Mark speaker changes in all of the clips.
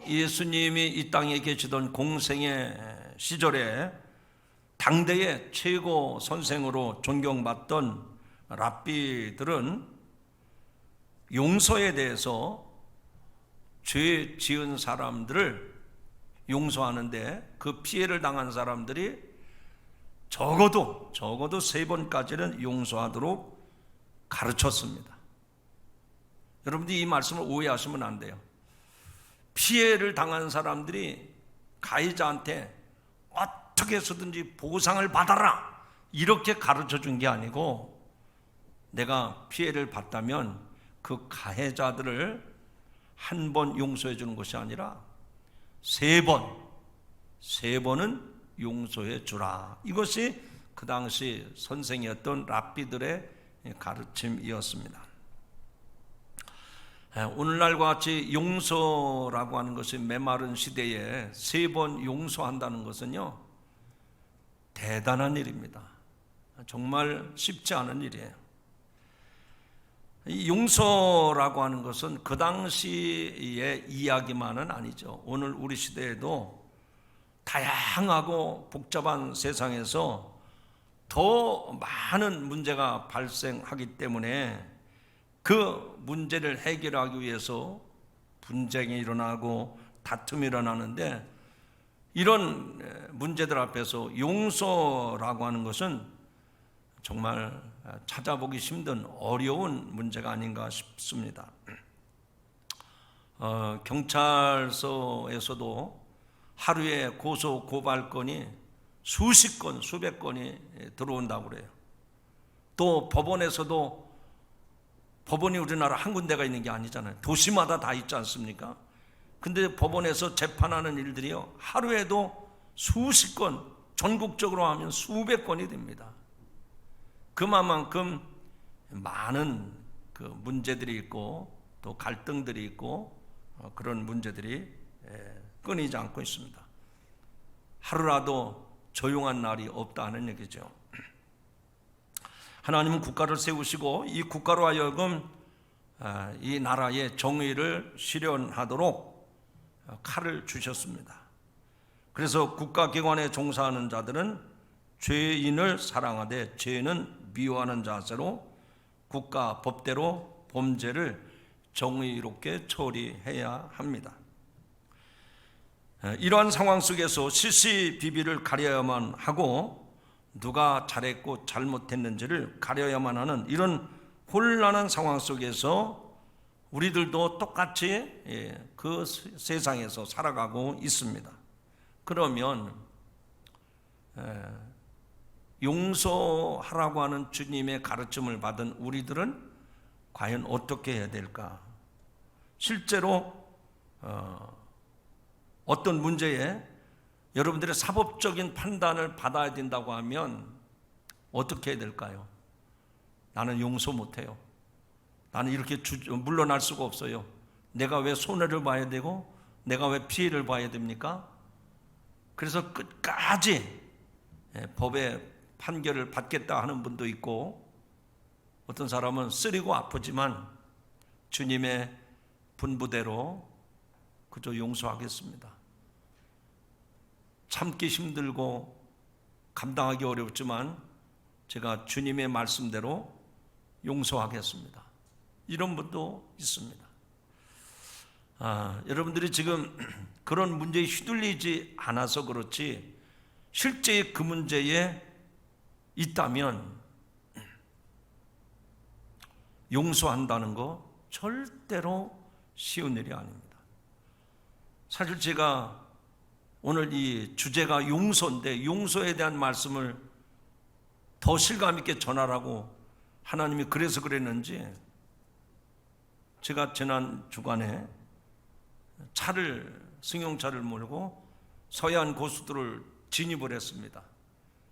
Speaker 1: 예수님이 이 땅에 계시던 공생의 시절에 당대의 최고 선생으로 존경받던 랍비들은 용서에 대해서 죄 지은 사람들을 용서하는데 그 피해를 당한 사람들이 적어도 3번까지는 용서하도록 가르쳤습니다. 여러분들이 이 말씀을 오해하시면 안 돼요. 피해를 당한 사람들이 가해자한테 어떻게 해서든지 보상을 받아라 이렇게 가르쳐 준 게 아니고, 내가 피해를 받다면 그 가해자들을 한 번 용서해 주는 것이 아니라 3번은 용서해 주라. 이것이 그 당시 선생이었던 랍비들의 가르침이었습니다. 오늘날과 같이 용서라고 하는 것이 메마른 시대에 3번 용서한다는 것은요, 대단한 일입니다. 정말 쉽지 않은 일이에요. 이 용서라고 하는 것은 그 당시의 이야기만은 아니죠. 오늘 우리 시대에도 다양하고 복잡한 세상에서 더 많은 문제가 발생하기 때문에 그 문제를 해결하기 위해서 분쟁이 일어나고 다툼이 일어나는데, 이런 문제들 앞에서 용서라고 하는 것은 정말 찾아보기 힘든 어려운 문제가 아닌가 싶습니다. 경찰서에서도 하루에 고소 고발 건이 수십 건, 수백 건이 들어온다고 그래요. 또 법원에서도, 법원이 우리나라 한 군데가 있는 게 아니잖아요. 도시마다 다 있지 않습니까? 근데 법원에서 재판하는 일들이요, 하루에도 수십 건, 전국적으로 하면 수백 건이 됩니다. 그만큼 많은 그 문제들이 있고 또 갈등들이 있고 그런 문제들이 끊이지 않고 있습니다. 하루라도 조용한 날이 없다는 얘기죠. 하나님은 국가를 세우시고 이 국가로 하여금 이 나라의 정의를 실현하도록 칼을 주셨습니다. 그래서 국가기관에 종사하는 자들은 죄인을 사랑하되 죄는 미워하는 자세로 국가 법대로 범죄를 정의롭게 처리해야 합니다. 이러한 상황 속에서 시시비비를 가려야만 하고 누가 잘했고 잘못했는지를 가려야만 하는 이런 혼란한 상황 속에서 우리들도 똑같이 그 세상에서 살아가고 있습니다. 그러면 용서하라고 하는 주님의 가르침을 받은 우리들은 과연 어떻게 해야 될까? 실제로 어떤 문제에 여러분들의 사법적인 판단을 받아야 된다고 하면 어떻게 해야 될까요? 나는 용서 못해요. 나는 이렇게 물러날 수가 없어요. 내가 왜 손해를 봐야 되고 내가 왜 피해를 봐야 됩니까? 그래서 끝까지 법의 판결을 받겠다 하는 분도 있고, 어떤 사람은 쓰리고 아프지만 주님의 분부대로 그저 용서하겠습니다. 참기 힘들고 감당하기 어렵지만 제가 주님의 말씀대로 용서하겠습니다. 이런 분도 있습니다. 여러분들이 지금 그런 문제에 휘둘리지 않아서 그렇지, 실제 그 문제에 있다면 용서한다는 거 절대로 쉬운 일이 아닙니다. 사실 제가 오늘 이 주제가 용서인데, 용서에 대한 말씀을 더 실감 있게 전하라고 하나님이 그래서 그랬는지, 제가 지난 주간에 승용차를 몰고 서해안 고수도를 진입을 했습니다.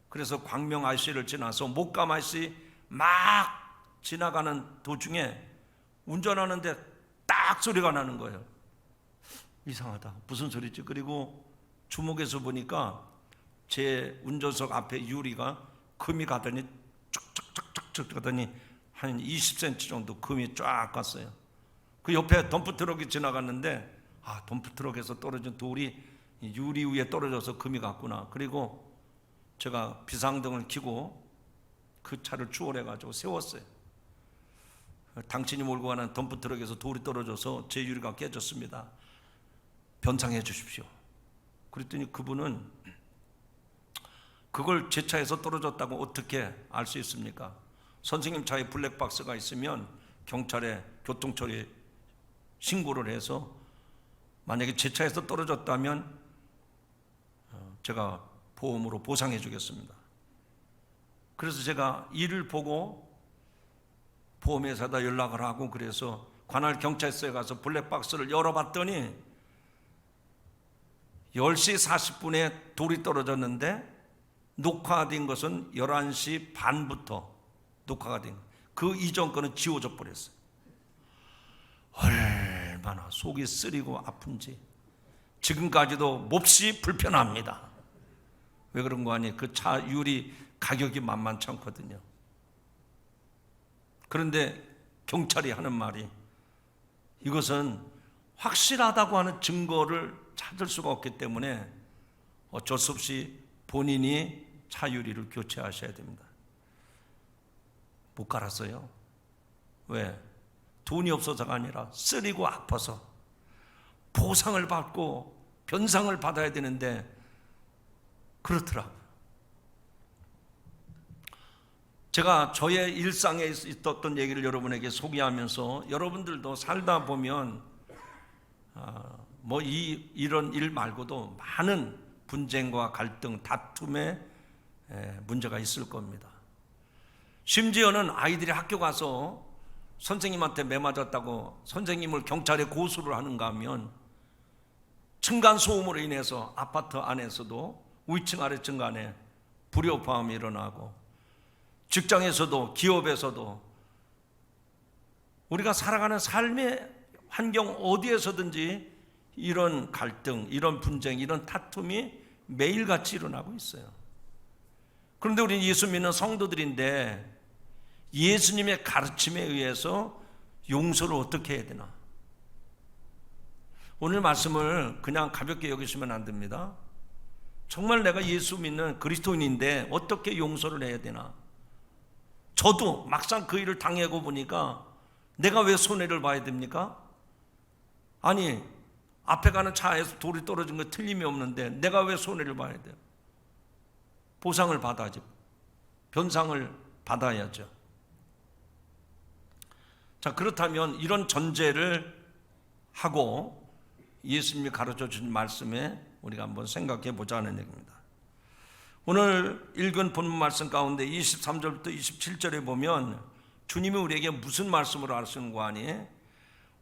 Speaker 1: 그래서 광명 IC를 지나서 목감 IC 막 지나가는 도중에 운전하는데 딱 소리가 나는 거예요. 이상하다, 무슨 소리지? 그리고 주목해서 보니까 제 운전석 앞에 유리가 금이 가더니 쭉쭉쭉쭉 가더니 한 20cm 정도 금이 쫙 갔어요. 그 옆에 덤프트럭이 지나갔는데 덤프트럭에서 떨어진 돌이 유리 위에 떨어져서 금이 갔구나. 그리고 제가 비상등을 켜고 그 차를 추월해가지고 세웠어요. 당신이 몰고 가는 덤프트럭에서 돌이 떨어져서 제 유리가 깨졌습니다. 변상해 주십시오. 그랬더니 그분은 그걸 제 차에서 떨어졌다고 어떻게 알 수 있습니까? 선생님 차에 블랙박스가 있으면 경찰에 교통처리 신고를 해서 만약에 제 차에서 떨어졌다면 제가 보험으로 보상해 주겠습니다. 그래서 제가 이를 보고 보험회사에다 연락을 하고 그래서 관할 경찰서에 가서 블랙박스를 열어봤더니 10시 40분에 돌이 떨어졌는데 녹화된 것은 11시 반부터 녹화가 된 거예요. 그 이전 거는 지워져 버렸어요. 얼마나 속이 쓰리고 아픈지 지금까지도 몹시 불편합니다. 왜 그런 거 아니? 그 차 유리 가격이 만만치 않거든요. 그런데 경찰이 하는 말이 이것은 확실하다고 하는 증거를 찾을 수가 없기 때문에 어쩔 수 없이 본인이 차 유리를 교체하셔야 됩니다. 못 갈았어요. 왜? 돈이 없어서가 아니라 쓰리고 아파서 보상을 받고 변상을 받아야 되는데 그렇더라고요. 제가 저의 일상에 있었던 얘기를 여러분에게 소개하면서 여러분들도 살다 보면 이런 일 말고도 많은 분쟁과 갈등, 다툼의 문제가 있을 겁니다. 심지어는 아이들이 학교 가서 선생님한테 매맞았다고 선생님을 경찰에 고소를 하는가 하면 층간소음으로 인해서 아파트 안에서도 위층 아래층 간에 불협화음이 일어나고 직장에서도 기업에서도 우리가 살아가는 삶의 환경 어디에서든지 이런 갈등, 이런 분쟁, 이런 다툼이 매일같이 일어나고 있어요. 그런데 우리는 예수 믿는 성도들인데 예수님의 가르침에 의해서 용서를 어떻게 해야 되나? 오늘 말씀을 그냥 가볍게 여기시면 안 됩니다. 정말 내가 예수 믿는 그리스도인인데 어떻게 용서를 해야 되나? 저도 막상 그 일을 당하고 보니까 내가 왜 손해를 봐야 됩니까? 아니, 앞에 가는 차에서 돌이 떨어진 거 틀림이 없는데 내가 왜 손해를 봐야 돼요? 보상을 받아야지. 변상을 받아야죠. 자, 그렇다면 이런 전제를 하고 예수님이 가르쳐 주신 말씀에 우리가 한번 생각해 보자는 얘기입니다. 오늘 읽은 본문 말씀 가운데 23절부터 27절에 보면 주님이 우리에게 무슨 말씀을 하시는 거 아니에요?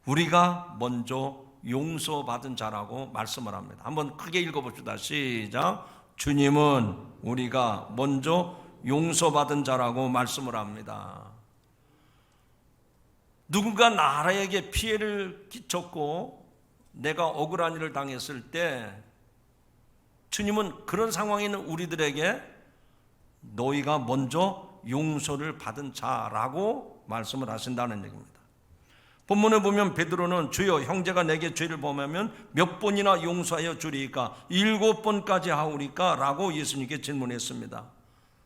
Speaker 1: 우리가 먼저 용서받은 자라고 말씀을 합니다. 한번 크게 읽어봅시다. 시작. 주님은 우리가 먼저 용서받은 자라고 말씀을 합니다. 누군가 나라에게 피해를 끼쳤고 내가 억울한 일을 당했을 때 주님은 그런 상황에 있는 우리들에게 너희가 먼저 용서를 받은 자라고 말씀을 하신다는 얘기입니다. 본문에 보면 베드로는 주여 형제가 내게 죄를 범하면 몇 번이나 용서하여 주리까? 7번까지 하오리까? 라고 예수님께 질문했습니다.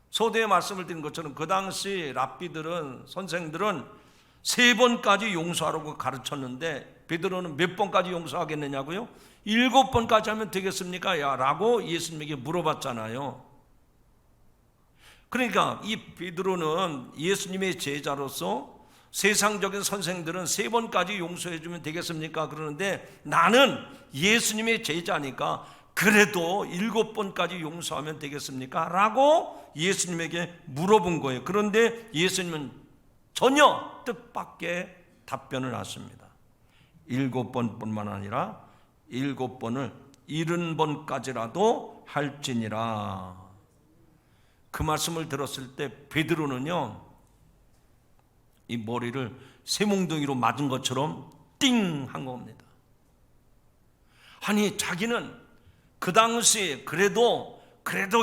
Speaker 1: 서두에 말씀을 드린 것처럼 그 당시 랍비들은 선생들은 3번까지 용서하라고 가르쳤는데 베드로는 몇 번까지 용서하겠느냐고요? 7번까지 하면 되겠습니까? 라고 예수님에게 물어봤잖아요. 그러니까 이 베드로는 예수님의 제자로서 세상적인 선생들은 3번까지 용서해 주면 되겠습니까? 그러는데 나는 예수님의 제자니까 그래도 7번까지 용서하면 되겠습니까? 라고 예수님에게 물어본 거예요. 그런데 예수님은 전혀 뜻밖의 답변을 하십니다. 7번뿐만 아니라 7번을 70번까지라도 할지니라. 그 말씀을 들었을 때 베드로는요, 이 머리를 쇠몽둥이로 맞은 것처럼 띵 한 겁니다. 아니, 자기는 그 당시 그래도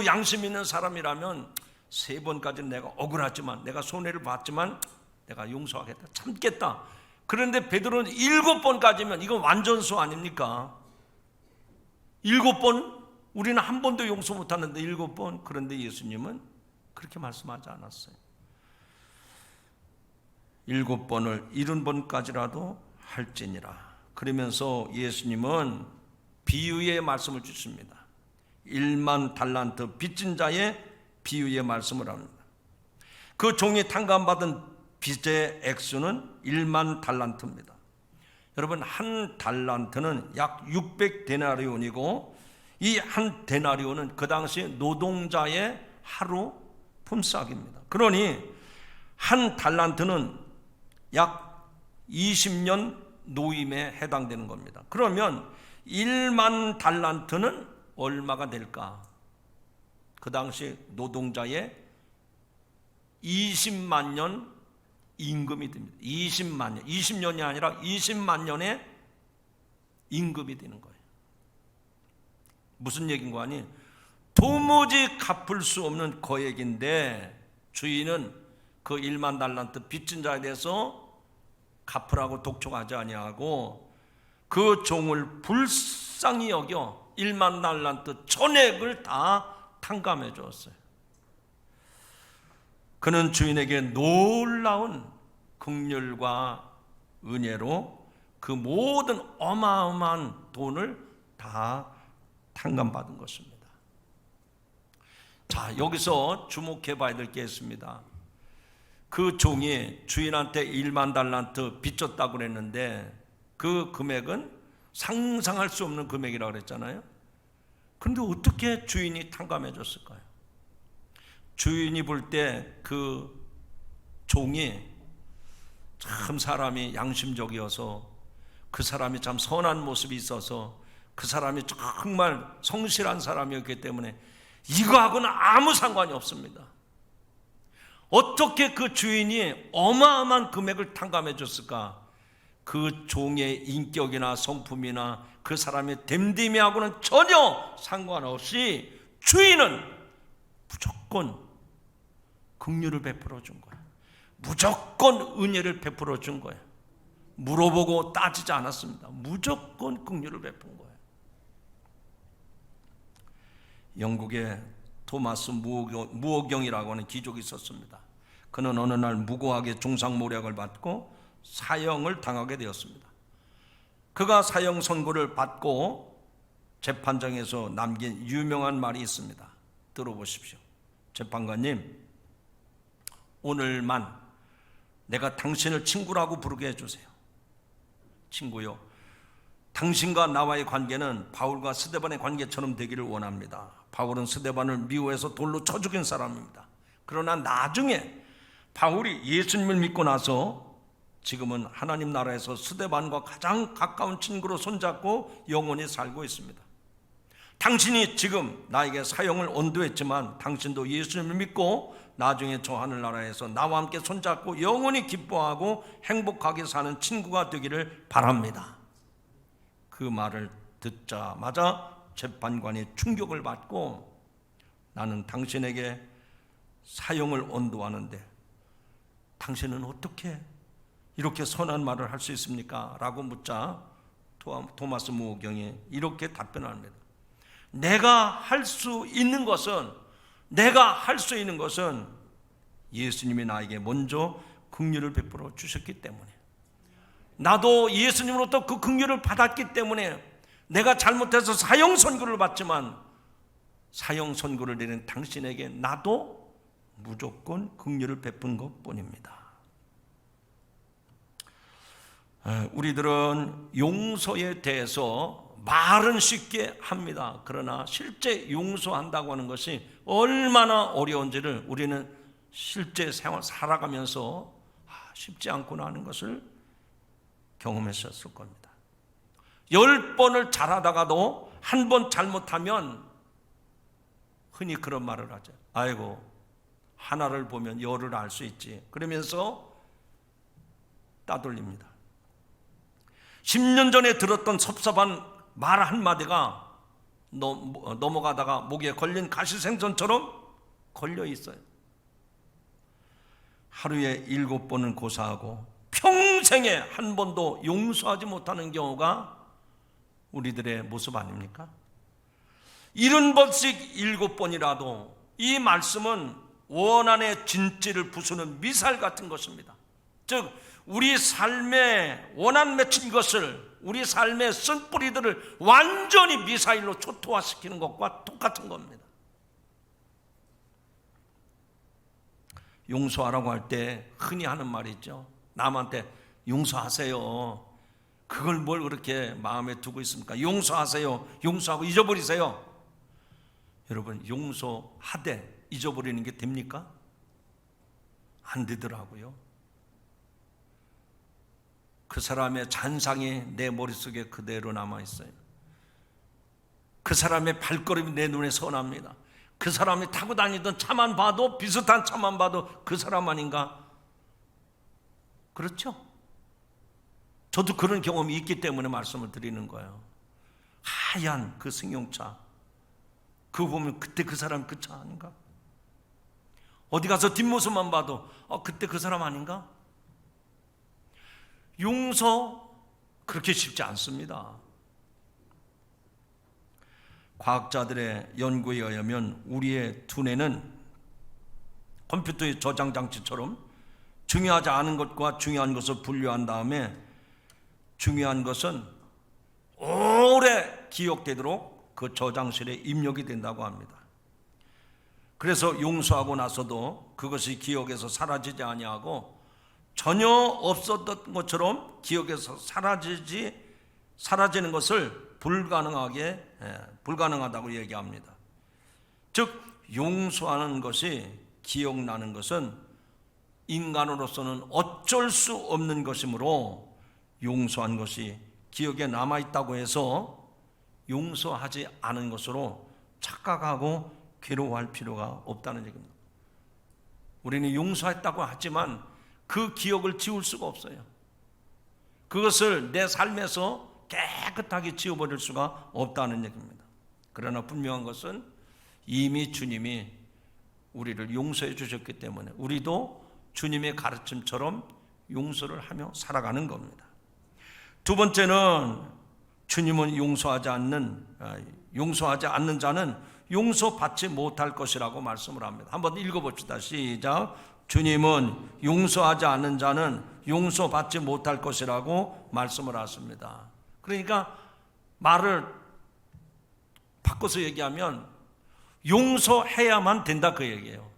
Speaker 1: 양심 있는 사람이라면 3번까지는 내가 억울하지만 내가 손해를 봤지만 내가 용서하겠다, 참겠다, 그런데 베드로는 7번까지면 이건 완전수 아닙니까? 7번? 우리는 한 번도 용서 못하는데 7번? 그런데 예수님은 그렇게 말씀하지 않았어요. 7번을 70번까지라도 할지니라. 그러면서 예수님은 비유의 말씀을 주십니다. 1만 달란트 빚진 자의 비유의 말씀을 합니다. 그 종이 탕감받은 빚의 액수는 1만 달란트입니다. 여러분, 한 달란트는 약 600데나리온이고 이 한 데나리온은 그 당시 노동자의 하루 품삯입니다. 그러니 한 달란트는 약 20년 노임에 해당되는 겁니다. 그러면 1만 달란트는 얼마가 될까? 그 당시 노동자의 20만 년 임금이 됩니다. 20만 년, 20년이 아니라 20만 년의 임금이 되는 거예요. 무슨 얘기인가 하니 도무지 갚을 수 없는 거액인데 주인은 그 1만 달란트 빚진 자에 대해서 갚으라고 독촉하지 아니하고 그 종을 불쌍히 여겨 1만 달란트 전액을 다 탕감해 주었어요. 그는 주인에게 놀라운 긍휼과 은혜로 그 모든 어마어마한 돈을 다 탕감받은 것입니다. 자, 여기서 주목해 봐야 될 게 있습니다. 그 종이 주인한테 1만 달란트 빚졌다고 그랬는데 그 금액은 상상할 수 없는 금액이라고 그랬잖아요. 그런데 어떻게 주인이 탕감해 줬을까요? 주인이 볼 때 그 종이 참 사람이 양심적이어서 그 사람이 참 선한 모습이 있어서 그 사람이 정말 성실한 사람이었기 때문에 이거하고는 아무 상관이 없습니다. 어떻게 그 주인이 어마어마한 금액을 탕감해 줬을까? 그 종의 인격이나 성품이나 그 사람의 됨됨이하고는 전혀 상관없이 주인은 무조건 긍휼을 베풀어 준 거예요. 무조건 은혜를 베풀어 준 거예요. 물어보고 따지지 않았습니다. 무조건 긍휼을 베푼 거예요. 영국에 토마스 무어경이라고 하는 귀족이 있었습니다. 그는 어느 날 무고하게 중상모략을 받고 사형을 당하게 되었습니다. 그가 사형 선고를 받고 재판장에서 남긴 유명한 말이 있습니다. 들어보십시오. 재판관님, 오늘만 내가 당신을 친구라고 부르게 해주세요. 친구요, 당신과 나와의 관계는 바울과 스데반의 관계처럼 되기를 원합니다. 바울은 스데반을 미워해서 돌로 쳐 죽인 사람입니다. 그러나 나중에 바울이 예수님을 믿고 나서 지금은 하나님 나라에서 스데반과 가장 가까운 친구로 손잡고 영원히 살고 있습니다. 당신이 지금 나에게 사형을 언도했지만 당신도 예수님을 믿고 나중에 저 하늘나라에서 나와 함께 손잡고 영원히 기뻐하고 행복하게 사는 친구가 되기를 바랍니다. 그 말을 듣자마자 재판관이 충격을 받고 나는 당신에게 사형을 언도하는데 당신은 어떻게 이렇게 선한 말을 할 수 있습니까? 라고 묻자 토마스 무어경이 이렇게 답변합니다. 내가 할 수 있는 것은 예수님이 나에게 먼저 긍휼을 베풀어 주셨기 때문에, 나도 예수님으로부터 그 긍휼을 받았기 때문에 내가 잘못해서 사형 선고를 받지만 사형 선고를 내린 당신에게 나도 무조건 긍휼을 베푼 것뿐입니다. 우리들은 용서에 대해서 말은 쉽게 합니다. 그러나 실제 용서한다고 하는 것이 얼마나 어려운지를 우리는 실제 생활 살아가면서 쉽지 않구나 하는 것을 경험했었을 겁니다. 10번을 잘하다가도 한 번 잘못하면 흔히 그런 말을 하죠. 아이고, 하나를 보면 열을 알 수 있지. 그러면서 따돌립니다. 10년 전에 들었던 섭섭한 말 한마디가 넘어가다가 목에 걸린 가시생선처럼 걸려 있어요. 하루에 7번은 고사하고 평생 평생에 한 번도 용서하지 못하는 경우가 우리들의 모습 아닙니까? 70번씩 7번이라도 이 말씀은 원한의 진지를 부수는 미사일 같은 것입니다. 즉 우리 삶에 원한 맺힌 것을, 우리 삶의 쓴뿌리들을 완전히 미사일로 초토화시키는 것과 똑같은 겁니다. 용서하라고 할 때 흔히 하는 말이 있죠. 남한테 용서하세요. 그걸 뭘 그렇게 마음에 두고 있습니까? 용서하세요. 용서하고 잊어버리세요. 여러분, 용서하되 잊어버리는 게 됩니까? 안 되더라고요. 그 사람의 잔상이 내 머릿속에 그대로 남아있어요. 그 사람의 발걸음이 내 눈에 선합니다. 그 사람이 타고 다니던 차만 봐도, 비슷한 차만 봐도 그 사람 아닌가? 그렇죠? 저도 그런 경험이 있기 때문에 말씀을 드리는 거예요. 하얀 그 승용차, 그거 보면 그때 그 사람 그 차 아닌가? 어디 가서 뒷모습만 봐도 그때 그 사람 아닌가? 용서 그렇게 쉽지 않습니다. 과학자들의 연구에 의하면 우리의 두뇌는 컴퓨터의 저장 장치처럼 중요하지 않은 것과 중요한 것을 분류한 다음에 중요한 것은 오래 기억되도록 그 저장실에 입력이 된다고 합니다. 그래서 용서하고 나서도 그것이 기억에서 사라지지 아니하고 전혀 없었던 것처럼 기억에서 사라지는 것을 불가능하다고 얘기합니다. 즉 용서하는 것이 기억나는 것은 인간으로서는 어쩔 수 없는 것이므로 용서한 것이 기억에 남아있다고 해서 용서하지 않은 것으로 착각하고 괴로워할 필요가 없다는 얘기입니다. 우리는 용서했다고 하지만 그 기억을 지울 수가 없어요. 그것을 내 삶에서 깨끗하게 지워버릴 수가 없다는 얘기입니다. 그러나 분명한 것은 이미 주님이 우리를 용서해 주셨기 때문에 우리도 주님의 가르침처럼 용서를 하며 살아가는 겁니다. 두 번째는 주님은 용서하지 않는 자는 용서받지 못할 것이라고 말씀을 합니다. 한번 읽어봅시다. 시작. 주님은 용서하지 않는 자는 용서받지 못할 것이라고 말씀을 하십니다. 그러니까 말을 바꿔서 얘기하면 용서해야만 된다 그 얘기예요.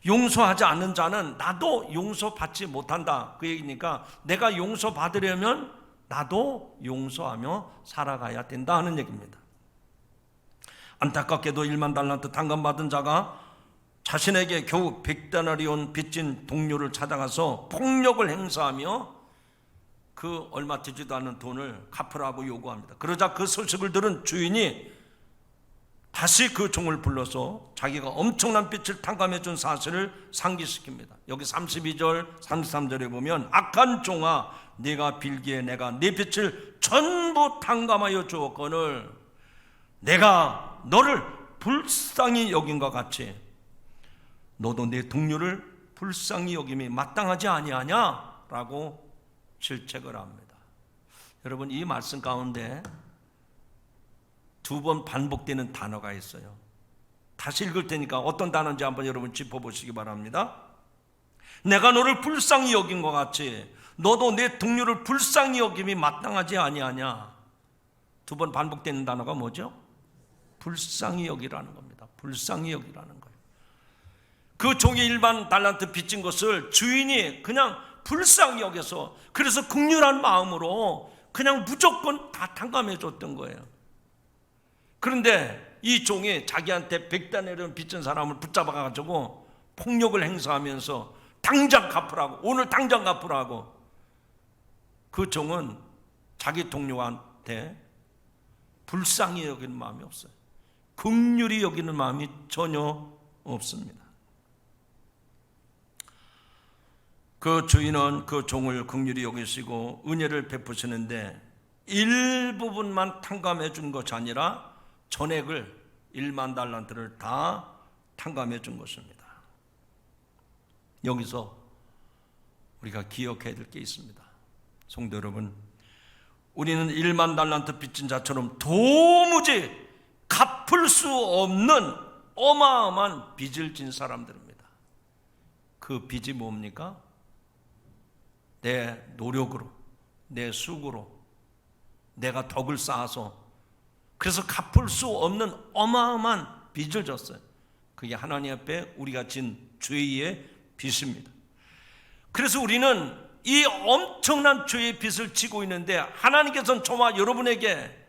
Speaker 1: 용서하지 않는 자는 나도 용서받지 못한다 그 얘기니까 내가 용서받으려면 나도 용서하며 살아가야 된다 하는 얘기입니다. 안타깝게도 1만 달란트 탕감받은 자가 자신에게 겨우 100데나리온 빚진 동료를 찾아가서 폭력을 행사하며 그 얼마 되지도 않는 돈을 갚으라고 요구합니다. 그러자 그 소식을 들은 주인이 다시 그 종을 불러서 자기가 엄청난 빚을 탕감해 준 사실을 상기시킵니다. 여기 32절 33절에 보면 악한 종아 네가 빌기에 내가 네 빚을 전부 탕감하여 주었거늘 내가 너를 불쌍히 여긴 것 같이 너도 내 동료를 불쌍히 여김이 마땅하지 아니하냐? 라고 질책을 합니다. 여러분 이 말씀 가운데 두 번 반복되는 단어가 있어요. 다시 읽을 테니까 어떤 단어인지 한번 여러분 짚어보시기 바랍니다. 내가 너를 불쌍히 여긴 것 같이 너도 내 동료를 불쌍히 여김이 마땅하지 아니하냐? 두 번 반복되는 단어가 뭐죠? 불쌍히 여기라는 겁니다. 불쌍히 여기라는 거예요. 그 종이 일반 달란트 빚진 것을 주인이 그냥 불쌍히 여겨서 그래서 긍휼한 마음으로 그냥 무조건 다 탕감해 줬던 거예요. 그런데 이 종이 자기한테 100데나리온 빚진 사람을 붙잡아가지고 폭력을 행사하면서 당장 갚으라고, 오늘 당장 갚으라고. 그 종은 자기 동료한테 불쌍히 여기는 마음이 없어요. 긍휼히 여기는 마음이 전혀 없습니다. 그 주인은 그 종을 긍휼히 여기시고 은혜를 베푸시는데 일부분만 탕감해 준 것이 아니라 전액을 1만 달란트를 다 탕감해 준 것입니다. 여기서 우리가 기억해야 될 게 있습니다. 성도 여러분, 우리는 1만 달란트 빚진 자처럼 도무지 갚을 수 없는 어마어마한 빚을 진 사람들입니다. 그 빚이 뭡니까? 내 노력으로, 내 수고로 내가 덕을 쌓아서 그래서 갚을 수 없는 어마어마한 빚을 졌어요. 그게 하나님 앞에 우리가 진 죄의 빚입니다. 그래서 우리는 이 엄청난 죄의 빚을 지고 있는데 하나님께서는 저와 여러분에게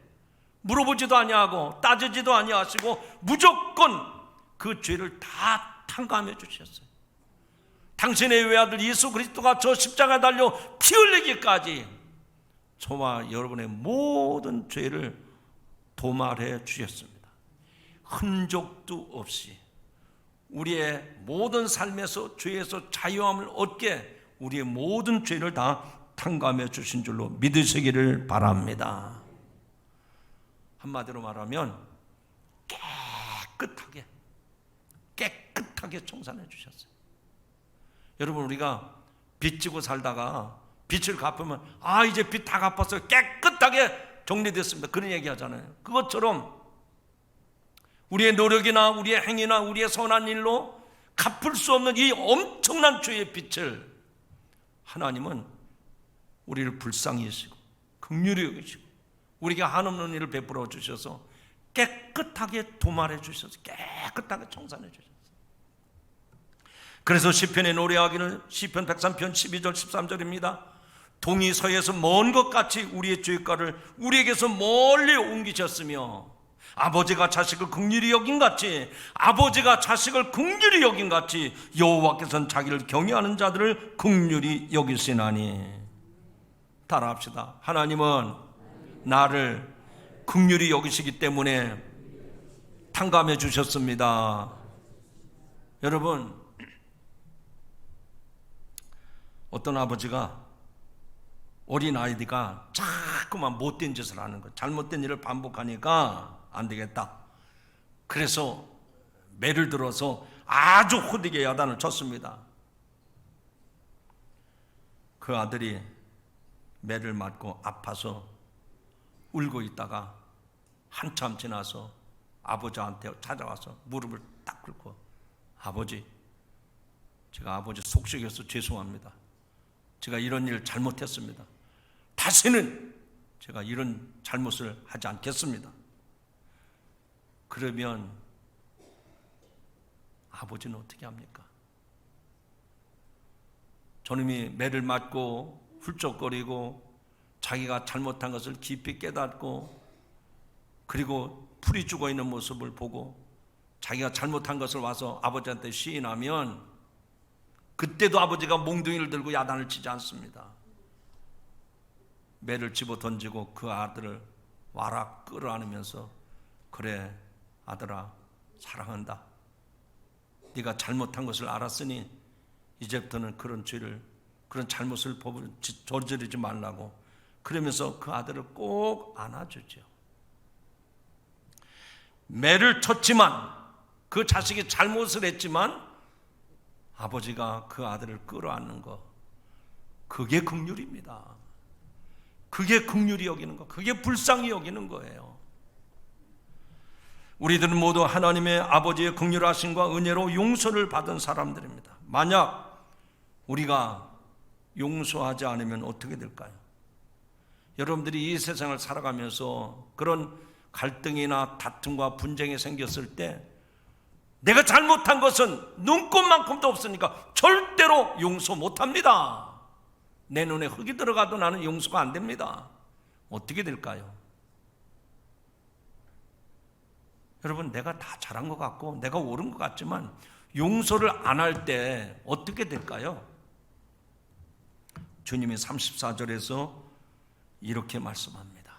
Speaker 1: 물어보지도 아니하고 따지지도 아니하시고 무조건 그 죄를 다 탕감해 주셨어요. 당신의 외아들 예수 그리스도가 저 십자가에 달려 피 흘리기까지 저와 여러분의 모든 죄를 도말해 주셨습니다. 흔적도 없이 우리의 모든 삶에서 죄에서 자유함을 얻게 우리의 모든 죄를 다 탕감해 주신 줄로 믿으시기를 바랍니다. 한마디로 말하면 깨끗하게 청산해 주셨어요. 여러분, 우리가 빚 지고 살다가 빚을 갚으면 이제 빚 다 갚았어요, 깨끗하게 정리됐습니다, 그런 얘기 하잖아요. 그것처럼 우리의 노력이나 우리의 행위나 우리의 선한 일로 갚을 수 없는 이 엄청난 죄의 빚을 하나님은 우리를 불쌍히 여기시고 긍휼히 여기시고 우리가 한없는 일을 베풀어 주셔서 깨끗하게 도말해 주셔서 깨끗하게 청산해 주셨어요. 그래서 시편에 노래하기는 시편 103편 12절 13절입니다. 동이 서에서 먼 것 같이 우리의 죄가를 우리에게서 멀리 옮기셨으며 아버지가 자식을 긍휼히 여긴 같이 여호와께서는 자기를 경외하는 자들을 긍휼히 여기시나니. 따라합시다. 하나님은 나를 긍휼히 여기시기 때문에 탕감해 주셨습니다. 여러분, 어떤 아버지가 어린 아이가 자꾸만 못된 짓을 하는 거, 잘못된 일을 반복하니까 안 되겠다. 그래서 매를 들어서 아주 호되게 야단을 쳤습니다. 그 아들이 매를 맞고 아파서 울고 있다가 한참 지나서 아버지한테 찾아와서 무릎을 딱 꿇고, 아버지, 제가 아버지 속썩여서 죄송합니다. 제가 이런 일을 잘못했습니다. 다시는 제가 이런 잘못을 하지 않겠습니다. 그러면 아버지는 어떻게 합니까? 저놈이 매를 맞고 훌쩍거리고 자기가 잘못한 것을 깊이 깨닫고 그리고 풀이 죽어 있는 모습을 보고 자기가 잘못한 것을 와서 아버지한테 시인하면 그때도 아버지가 몽둥이를 들고 야단을 치지 않습니다. 매를 집어 던지고 그 아들을 와락 끌어안으면서, 그래 아들아, 사랑한다. 네가 잘못한 것을 알았으니 이제부터는 그런 죄를, 그런 잘못을 저지르지 말라고, 그러면서 그 아들을 꼭 안아주죠. 매를 쳤지만, 그 자식이 잘못을 했지만 아버지가 그 아들을 끌어안는 거, 그게 긍휼입니다. 그게 긍휼히 여기는 거, 그게 불쌍히 여기는 거예요. 우리들은 모두 하나님의 아버지의 긍휼하심과 은혜로 용서를 받은 사람들입니다. 만약 우리가 용서하지 않으면 어떻게 될까요? 여러분들이 이 세상을 살아가면서 그런 갈등이나 다툼과 분쟁이 생겼을 때 내가 잘못한 것은 눈꼽만큼도 없으니까 절대로 용서 못합니다. 내 눈에 흙이 들어가도 나는 용서가 안 됩니다. 어떻게 될까요? 여러분, 내가 다 잘한 것 같고 내가 옳은 것 같지만 용서를 안 할 때 어떻게 될까요? 주님이 34절에서 이렇게 말씀합니다.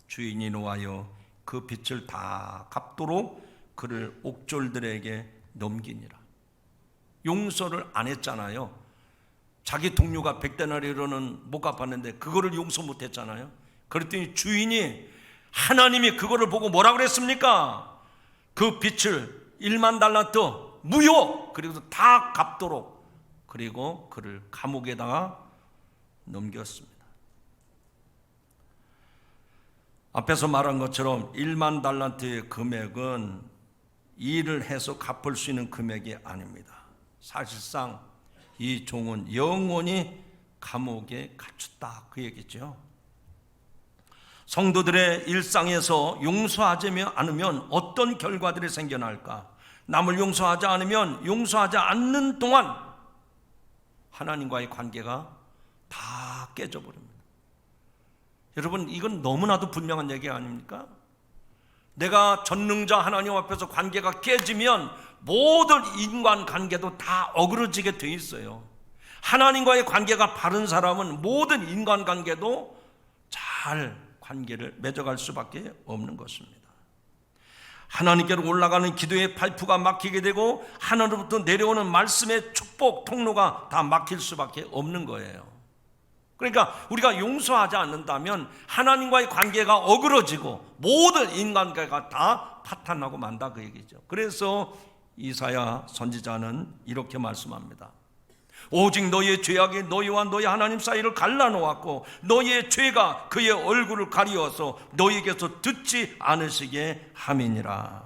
Speaker 1: 주인이 노하여 그 빚을 다 갚도록 그를 옥졸들에게 넘기니라. 용서를 안 했잖아요. 자기 동료가 100데나리로는 못 갚았는데 그거를 용서 못 했잖아요. 그랬더니 주인이, 하나님이 그거를 보고 뭐라 그랬습니까? 그 빚을 1만 달란트 무효, 그리고 다 갚도록, 그리고 그를 감옥에다가 넘겼습니다. 앞에서 말한 것처럼 1만 달란트의 금액은 일을 해서 갚을 수 있는 금액이 아닙니다. 사실상 이 종은 영원히 감옥에 갇혔다, 그 얘기죠. 성도들의 일상에서 용서하지 않으면 어떤 결과들이 생겨날까? 남을 용서하지 않으면 용서하지 않는 동안 하나님과의 관계가 다 깨져버립니다. 여러분, 이건 너무나도 분명한 얘기 아닙니까? 내가 전능자 하나님 앞에서 관계가 깨지면 모든 인간관계도 다 어그러지게 돼 있어요. 하나님과의 관계가 바른 사람은 모든 인간관계도 잘 관계를 맺어갈 수밖에 없는 것입니다. 하나님께로 올라가는 기도의 파이프가 막히게 되고 하나님으로부터 내려오는 말씀의 축복 통로가 다 막힐 수밖에 없는 거예요. 그러니까 우리가 용서하지 않는다면 하나님과의 관계가 어그러지고 모든 인간관계가 다 파탄나고 만다, 그 얘기죠. 그래서 이사야 선지자는 이렇게 말씀합니다. 오직 너희의 죄악이 너희와 너희 하나님 사이를 갈라놓았고 너희의 죄가 그의 얼굴을 가리워서 너희에게서 듣지 않으시게 함이니라.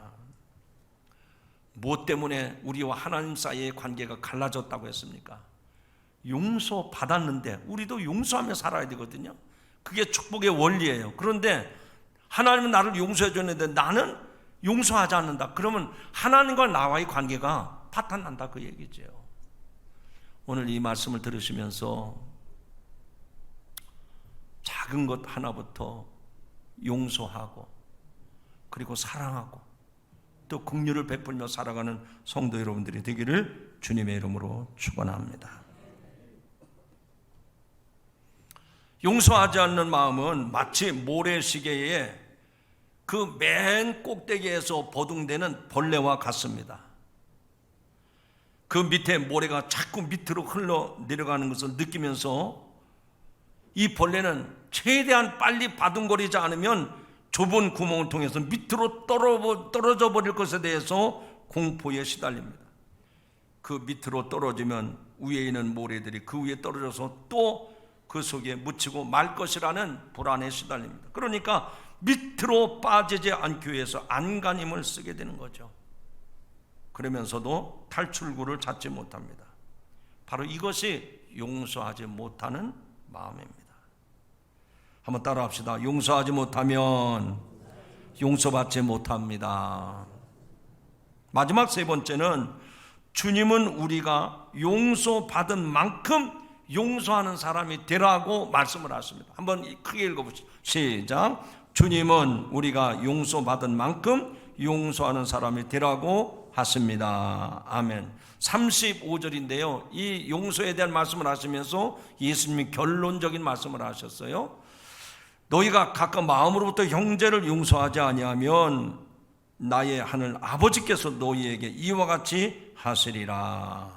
Speaker 1: 무엇 때문에 우리와 하나님 사이의 관계가 갈라졌다고 했습니까? 용서받았는데 우리도 용서하며 살아야 되거든요. 그게 축복의 원리예요. 그런데 하나님은 나를 용서해 줬는데 나는 용서하지 않는다. 그러면 하나님과 나와의 관계가 파탄난다, 그 얘기죠. 오늘 이 말씀을 들으시면서 작은 것 하나부터 용서하고 그리고 사랑하고 또 긍휼을 베풀며 살아가는 성도 여러분들이 되기를 주님의 이름으로 축원합니다. 용서하지 않는 마음은 마치 모래시계의 그 맨 꼭대기에서 버둥대는 벌레와 같습니다. 그 밑에 모래가 자꾸 밑으로 흘러 내려가는 것을 느끼면서 이 벌레는 최대한 빨리 바둥거리지 않으면 좁은 구멍을 통해서 밑으로 떨어져 버릴 것에 대해서 공포에 시달립니다. 그 밑으로 떨어지면 위에 있는 모래들이 그 위에 떨어져서 또 그 속에 묻히고 말 것이라는 불안에 시달립니다. 그러니까 밑으로 빠지지 않기 위해서 안간힘을 쓰게 되는 거죠. 그러면서도 탈출구를 찾지 못합니다. 바로 이것이 용서하지 못하는 마음입니다. 한번 따라 합시다. 용서하지 못하면 용서받지 못합니다. 마지막 세 번째는 주님은 우리가 용서받은 만큼 용서하는 사람이 되라고 말씀을 하십니다. 한번 크게 읽어보시죠. 시작. 주님은 우리가 용서받은 만큼 용서하는 사람이 되라고 하십니다. 아멘. 35절인데요. 이 용서에 대한 말씀을 하시면서 예수님이 결론적인 말씀을 하셨어요. 너희가 각각 마음으로부터 형제를 용서하지 아니하면 나의 하늘 아버지께서 너희에게 이와 같이 하시리라.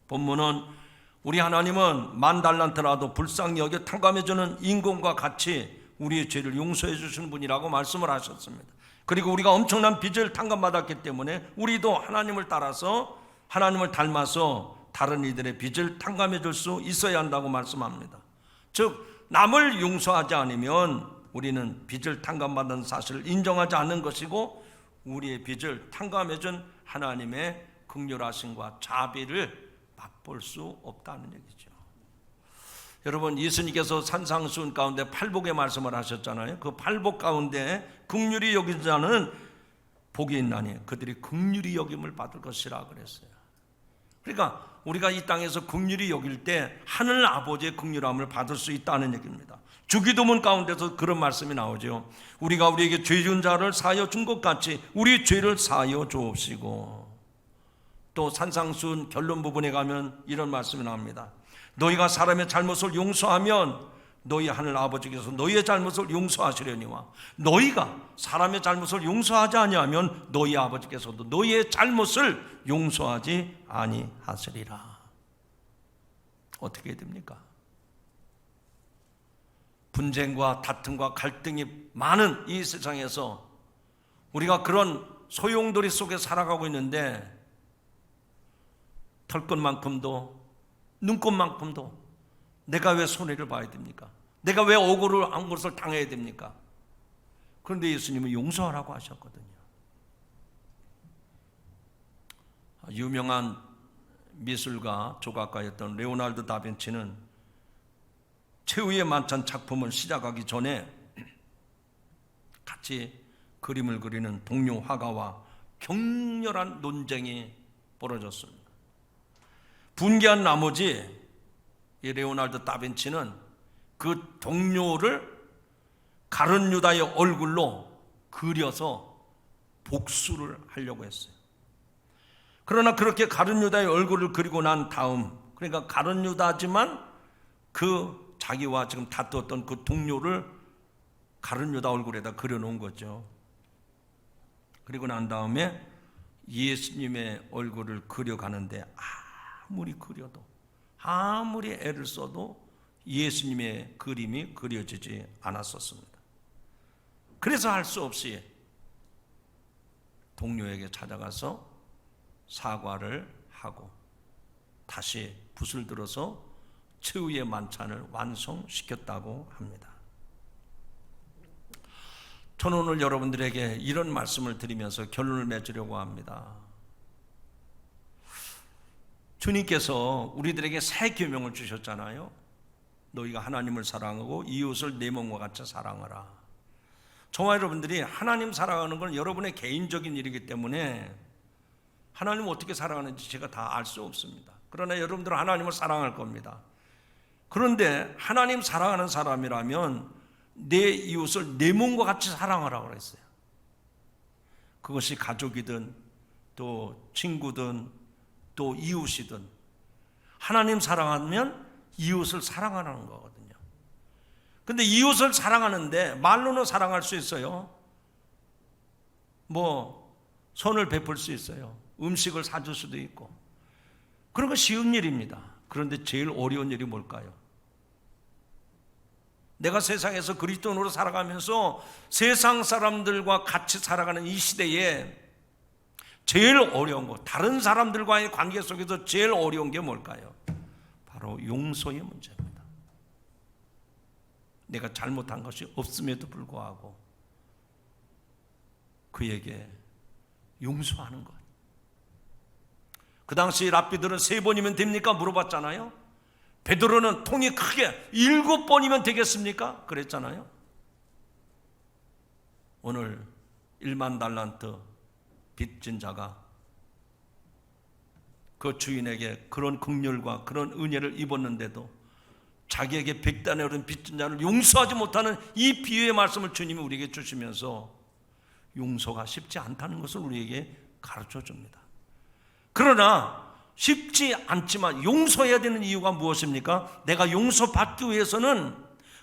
Speaker 1: 본문은 우리 하나님은 만 달란트라도 불쌍히 여겨 탕감해주는 임금과 같이 우리의 죄를 용서해 주시는 분이라고 말씀을 하셨습니다. 그리고 우리가 엄청난 빚을 탕감받았기 때문에 우리도 하나님을 따라서 하나님을 닮아서 다른 이들의 빚을 탕감해 줄 수 있어야 한다고 말씀합니다. 즉 남을 용서하지 않으면 우리는 빚을 탕감받은 사실을 인정하지 않는 것이고 우리의 빚을 탕감해 준 하나님의 긍휼하심과 자비를 맛볼 수 없다는 얘기죠. 여러분, 예수님께서 산상수훈 가운데 팔복의 말씀을 하셨잖아요. 그 팔복 가운데 긍휼히 여긴 자는 복이 있나니 그들이 긍휼히 여김을 받을 것이라 그랬어요. 그러니까 우리가 이 땅에서 긍휼히 여길 때 하늘 아버지의 긍휼함을 받을 수 있다는 얘기입니다. 주기도문 가운데서 그런 말씀이 나오죠. 우리가 우리에게 죄 지은 자를 사하여 준 것 같이 우리 죄를 사하여 주옵시고. 또 산상수훈 결론 부분에 가면 이런 말씀이 나옵니다. 너희가 사람의 잘못을 용서하면 너희 하늘 아버지께서 너희의 잘못을 용서하시려니와 너희가 사람의 잘못을 용서하지 아니하면 너희 아버지께서도 너희의 잘못을 용서하지 아니하시리라. 어떻게 됩니까? 분쟁과 다툼과 갈등이 많은 이 세상에서 우리가 그런 소용돌이 속에 살아가고 있는데 털끝만큼도 눈꽃만큼도 내가 왜 손해를 봐야 됩니까? 내가 왜 억울한 것을 당해야 됩니까? 그런데 예수님은 용서하라고 하셨거든요. 유명한 미술가, 조각가였던 레오나르도 다빈치는 최후의 만찬 작품을 시작하기 전에 같이 그림을 그리는 동료 화가와 격렬한 논쟁이 벌어졌습니다. 분개한 나머지 이 레오나르도 다빈치는 그 동료를 가룟 유다의 얼굴로 그려서 복수를 하려고 했어요. 그러나 그렇게 가룟 유다의 얼굴을 그리고 난 다음, 그러니까 가룟 유다지만 그 자기와 지금 다투었던 그 동료를 가룟 유다 얼굴에다 그려놓은 거죠. 그리고 난 다음에 예수님의 얼굴을 그려가는데 아무리 그려도, 아무리 애를 써도 예수님의 그림이 그려지지 않았었습니다. 그래서 할 수 없이 동료에게 찾아가서 사과를 하고 다시 붓을 들어서 최후의 만찬을 완성시켰다고 합니다. 저는 오늘 여러분들에게 이런 말씀을 드리면서 결론을 맺으려고 합니다. 주님께서 우리들에게 새 계명을 주셨잖아요. 너희가 하나님을 사랑하고 이웃을 내 몸과 같이 사랑하라. 저와 여러분들이 하나님 사랑하는 건 여러분의 개인적인 일이기 때문에 하나님을 어떻게 사랑하는지 제가 다 알 수 없습니다. 그러나 여러분들은 하나님을 사랑할 겁니다. 그런데 하나님 사랑하는 사람이라면 내 이웃을 내 몸과 같이 사랑하라고 그랬어요. 그것이 가족이든 또 친구든 또 이웃이든 하나님 사랑하면 이웃을 사랑하는 거거든요. 근데 이웃을 사랑하는데 말로는 사랑할 수 있어요. 손을 베풀 수 있어요. 음식을 사줄 수도 있고. 그런 거 쉬운 일입니다. 그런데 제일 어려운 일이 뭘까요? 내가 세상에서 그리스도인으로 살아가면서 세상 사람들과 같이 살아가는 이 시대에 제일 어려운 거, 다른 사람들과의 관계 속에서 제일 어려운 게 뭘까요? 바로 용서의 문제입니다. 내가 잘못한 것이 없음에도 불구하고 그에게 용서하는 것. 그 당시 랍비들은 3번이면 됩니까? 물어봤잖아요. 베드로는 통이 크게 7번이면 되겠습니까? 그랬잖아요. 오늘 1만 달란트 빚진 자가 그 주인에게 그런 긍휼과 그런 은혜를 입었는데도 자기에게 100단에 오른 빚진 자를 용서하지 못하는 이 비유의 말씀을 주님이 우리에게 주시면서 용서가 쉽지 않다는 것을 우리에게 가르쳐 줍니다. 그러나 쉽지 않지만 용서해야 되는 이유가 무엇입니까? 내가 용서받기 위해서는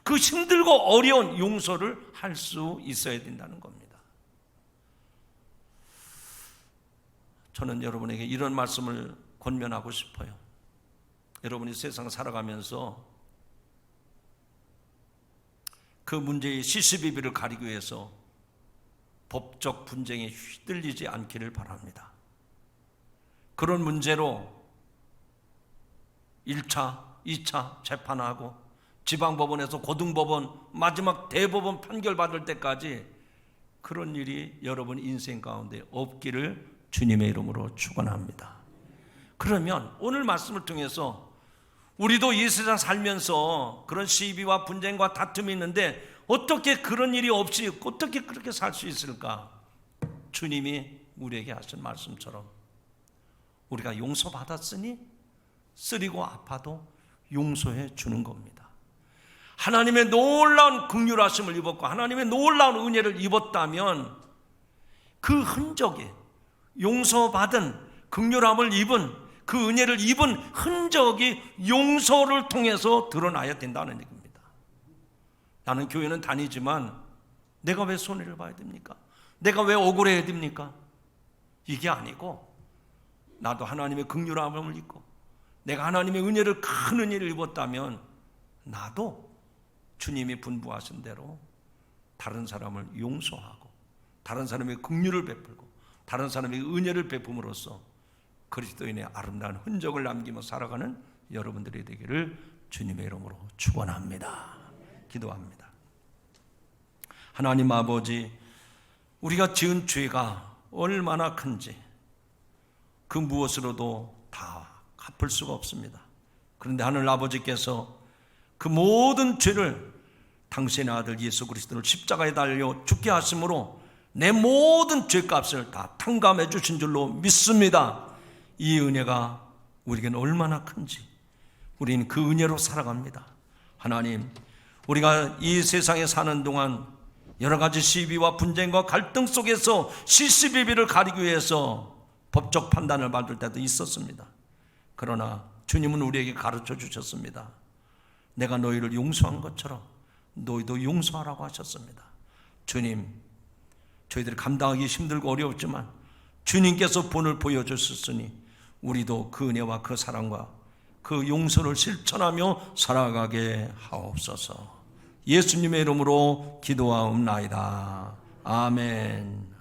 Speaker 1: 그 힘들고 어려운 용서를 할 수 있어야 된다는 겁니다. 저는 여러분에게 이런 말씀을 권면하고 싶어요. 여러분이 세상 살아가면서 그 문제의 시시비비를 가리기 위해서 법적 분쟁에 휘둘리지 않기를 바랍니다. 그런 문제로 1차, 2차 재판하고 지방법원에서 고등법원, 마지막 대법원 판결받을 때까지 그런 일이 여러분 인생 가운데 없기를 주님의 이름으로 축원합니다. 그러면 오늘 말씀을 통해서 우리도 이 세상 살면서 그런 시비와 분쟁과 다툼이 있는데 어떻게 그런 일이 없이 어떻게 그렇게 살 수 있을까? 주님이 우리에게 하신 말씀처럼 우리가 용서받았으니 쓰리고 아파도 용서해 주는 겁니다. 하나님의 놀라운 긍휼하심을 입었고 하나님의 놀라운 은혜를 입었다면 그 흔적이 용서받은 긍휼함을 입은 그 은혜를 입은 흔적이 용서를 통해서 드러나야 된다는 얘기입니다. 나는 교회는 다니지만 내가 왜 손해를 봐야 됩니까? 내가 왜 억울해야 됩니까? 이게 아니고 나도 하나님의 긍휼함을 입고 내가 하나님의 은혜를 큰 은혜를 입었다면 나도 주님이 분부하신 대로 다른 사람을 용서하고 다른 사람의 긍휼을 베풀고 다른 사람의 은혜를 베품으로써 그리스도인의 아름다운 흔적을 남기며 살아가는 여러분들이 되기를 주님의 이름으로 축원합니다. 기도합니다. 하나님 아버지, 우리가 지은 죄가 얼마나 큰지 그 무엇으로도 다 갚을 수가 없습니다. 그런데 하늘 아버지께서 그 모든 죄를 당신의 아들 예수 그리스도를 십자가에 달려 죽게 하심으로 내 모든 죄값을 다 탕감해 주신 줄로 믿습니다. 이 은혜가 우리에게는 얼마나 큰지 우리는 그 은혜로 살아갑니다. 하나님, 우리가 이 세상에 사는 동안 여러 가지 시비와 분쟁과 갈등 속에서 시시비비를 가리기 위해서 법적 판단을 받을 때도 있었습니다. 그러나 주님은 우리에게 가르쳐 주셨습니다. 내가 너희를 용서한 것처럼 너희도 용서하라고 하셨습니다. 주님, 저희들이 감당하기 힘들고 어려웠지만 주님께서 본을 보여주셨으니 우리도 그 은혜와 그 사랑과 그 용서를 실천하며 살아가게 하옵소서. 예수님의 이름으로 기도하옵나이다. 아멘.